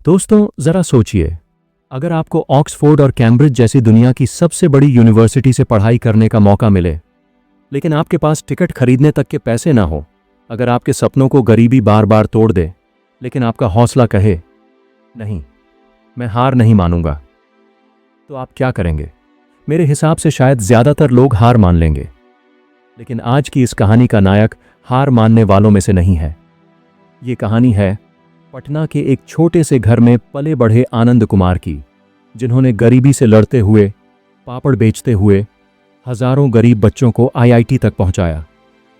दोस्तों जरा सोचिए, अगर आपको ऑक्सफोर्ड और कैम्ब्रिज जैसी दुनिया की सबसे बड़ी यूनिवर्सिटी से पढ़ाई करने का मौका मिले, लेकिन आपके पास टिकट खरीदने तक के पैसे ना हो, अगर आपके सपनों को गरीबी बार बार तोड़ दे, लेकिन आपका हौसला कहे नहीं, मैं हार नहीं मानूंगा, तो आप क्या करेंगे? मेरे हिसाब से शायद ज्यादातर लोग हार मान लेंगे। लेकिन आज की इस कहानी का नायक हार मानने वालों में से नहीं है। ये कहानी है पटना के एक छोटे से घर में पले बढ़े आनंद कुमार की, जिन्होंने गरीबी से लड़ते हुए, पापड़ बेचते हुए हजारों गरीब बच्चों को आईआईटी तक पहुंचाया।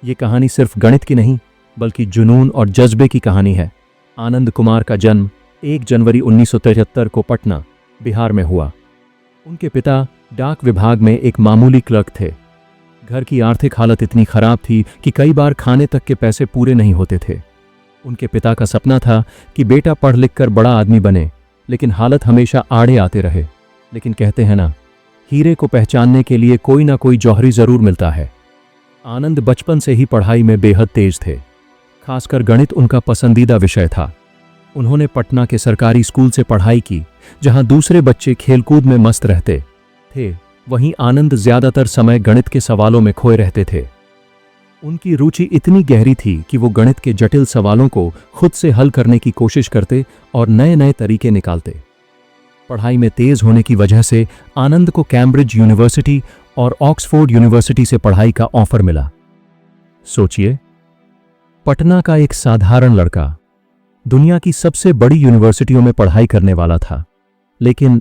ये कहानी सिर्फ गणित की नहीं, बल्कि जुनून और जज्बे की कहानी है। आनंद कुमार का जन्म 1 जनवरी 1973 को पटना, बिहार में हुआ। उनके पिता डाक विभाग में एक मामूली क्लर्क थे। घर की आर्थिक हालत इतनी खराब थी कि कई बार खाने तक के पैसे पूरे नहीं होते थे। उनके पिता का सपना था कि बेटा पढ़ लिख कर बड़ा आदमी बने, लेकिन हालत हमेशा आड़े आते रहे। लेकिन कहते हैं ना, हीरे को पहचानने के लिए कोई ना कोई जौहरी जरूर मिलता है। आनंद बचपन से ही पढ़ाई में बेहद तेज थे, खासकर गणित उनका पसंदीदा विषय था। उन्होंने पटना के सरकारी स्कूल से पढ़ाई की, जहां दूसरे बच्चे खेलकूद में मस्त रहते थे, वहीं आनंद ज्यादातर समय गणित के सवालों में खोए रहते थे। उनकी रुचि इतनी गहरी थी कि वो गणित के जटिल सवालों को खुद से हल करने की कोशिश करते और नए नए तरीके निकालते। पढ़ाई में तेज होने की वजह से आनंद को कैम्ब्रिज यूनिवर्सिटी और ऑक्सफोर्ड यूनिवर्सिटी से पढ़ाई का ऑफर मिला। सोचिए, पटना का एक साधारण लड़का दुनिया की सबसे बड़ी यूनिवर्सिटियों में पढ़ाई करने वाला था, लेकिन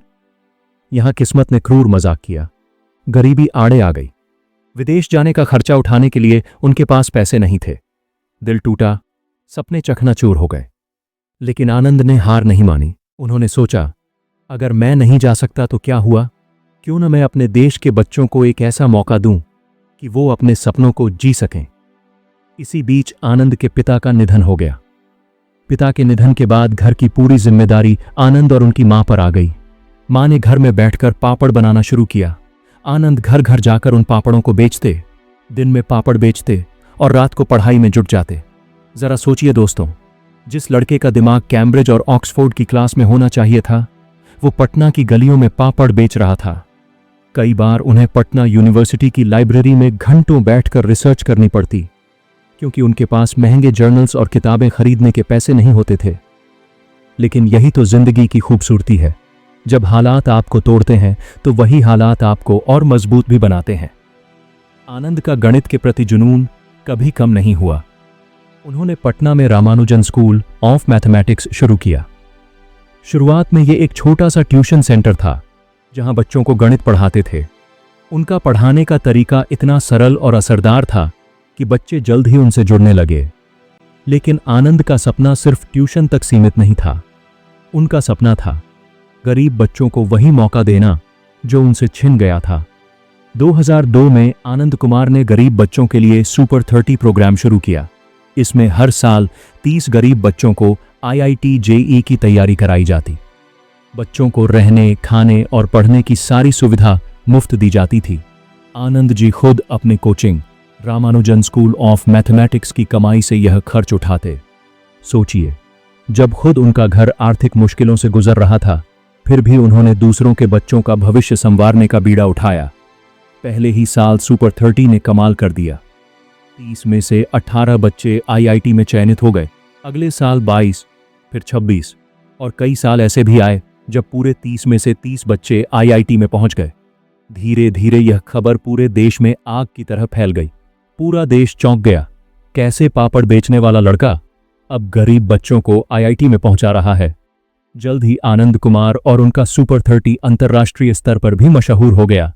यहां किस्मत ने क्रूर मजाक किया। गरीबी आड़े आ गई। विदेश जाने का खर्चा उठाने के लिए उनके पास पैसे नहीं थे। दिल टूटा, सपने चकनाचूर हो गए। लेकिन आनंद ने हार नहीं मानी। उन्होंने सोचा, अगर मैं नहीं जा सकता तो क्या हुआ? क्यों न मैं अपने देश के बच्चों को एक ऐसा मौका दूं कि वो अपने सपनों को जी सकें। इसी बीच आनंद के पिता का निधन हो गया। पिता के निधन के बाद घर की पूरी जिम्मेदारी आनंद और उनकी मां पर आ गई। मां ने घर में बैठकर पापड़ बनाना शुरू किया। आनंद घर घर जाकर उन पापड़ों को बेचते, दिन में पापड़ बेचते और रात को पढ़ाई में जुट जाते। जरा सोचिए दोस्तों, जिस लड़के का दिमाग कैम्ब्रिज और ऑक्सफोर्ड की क्लास में होना चाहिए था, वो पटना की गलियों में पापड़ बेच रहा था। कई बार उन्हें पटना यूनिवर्सिटी की लाइब्रेरी में घंटों बैठकर रिसर्च करनी पड़ती, क्योंकि उनके पास महंगे जर्नल्स और किताबें खरीदने के पैसे नहीं होते थे। लेकिन यही तो जिंदगी की खूबसूरती है। जब हालात आपको तोड़ते हैं तो वही हालात आपको और मजबूत भी बनाते हैं। आनंद का गणित के प्रति जुनून कभी कम नहीं हुआ। उन्होंने पटना में रामानुजन स्कूल ऑफ मैथमेटिक्स शुरू किया। शुरुआत में यह एक छोटा सा ट्यूशन सेंटर था, जहां बच्चों को गणित पढ़ाते थे। उनका पढ़ाने का तरीका इतना सरल और असरदार था कि बच्चे जल्द ही उनसे जुड़ने लगे। लेकिन आनंद का सपना सिर्फ ट्यूशन तक सीमित नहीं था। उनका सपना था गरीब बच्चों को वही मौका देना जो उनसे छिन गया था। 2002 में आनंद कुमार ने गरीब बच्चों के लिए सुपर 30 प्रोग्राम शुरू किया। इसमें हर साल 30 गरीब बच्चों को आईआईटी जेईई की तैयारी कराई जाती। बच्चों को रहने, खाने और पढ़ने की सारी सुविधा मुफ्त दी जाती थी। आनंद जी खुद अपने coaching Ramanujan school of mathematics की कमाई से यह खर्च उठाते। सोचिए, जब खुद उनका घर आर्थिक मुश्किलों से गुजर रहा था, फिर भी उन्होंने दूसरों के बच्चों का भविष्य संवारने का बीड़ा उठाया। पहले ही साल सुपर 30 ने कमाल कर दिया। 30 में से 18 बच्चे आईआईटी में चयनित हो गए। अगले साल 22, फिर 26 और कई साल ऐसे भी आए जब पूरे 30 में से 30 बच्चे आईआईटी में पहुंच गए। धीरे धीरे यह खबर पूरे देश में आग की तरह फैल गई। पूरा देश चौंक गया। कैसे पापड़ बेचने वाला लड़का अब गरीब बच्चों को आईआईटी में पहुंचा रहा है। जल्द ही आनंद कुमार और उनका सुपर 30 अंतर्राष्ट्रीय स्तर पर भी मशहूर हो गया।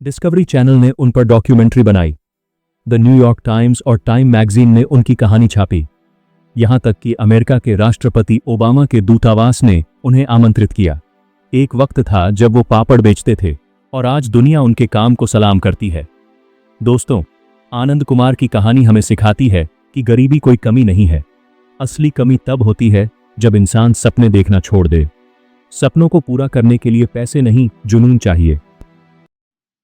डिस्कवरी चैनल ने उन पर डॉक्यूमेंट्री बनाई। द न्यूयॉर्क टाइम्स और टाइम मैगजीन ने उनकी कहानी छापी। यहां तक कि अमेरिका के राष्ट्रपति ओबामा के दूतावास ने उन्हें आमंत्रित किया। एक वक्त था जब वो पापड़ बेचते थे और आज दुनिया उनके काम को सलाम करती है। दोस्तों, आनंद कुमार की कहानी हमें सिखाती है कि गरीबी कोई कमी नहीं है। असली कमी तब होती है जब इंसान सपने देखना छोड़ दे। सपनों को पूरा करने के लिए पैसे नहीं, जुनून चाहिए।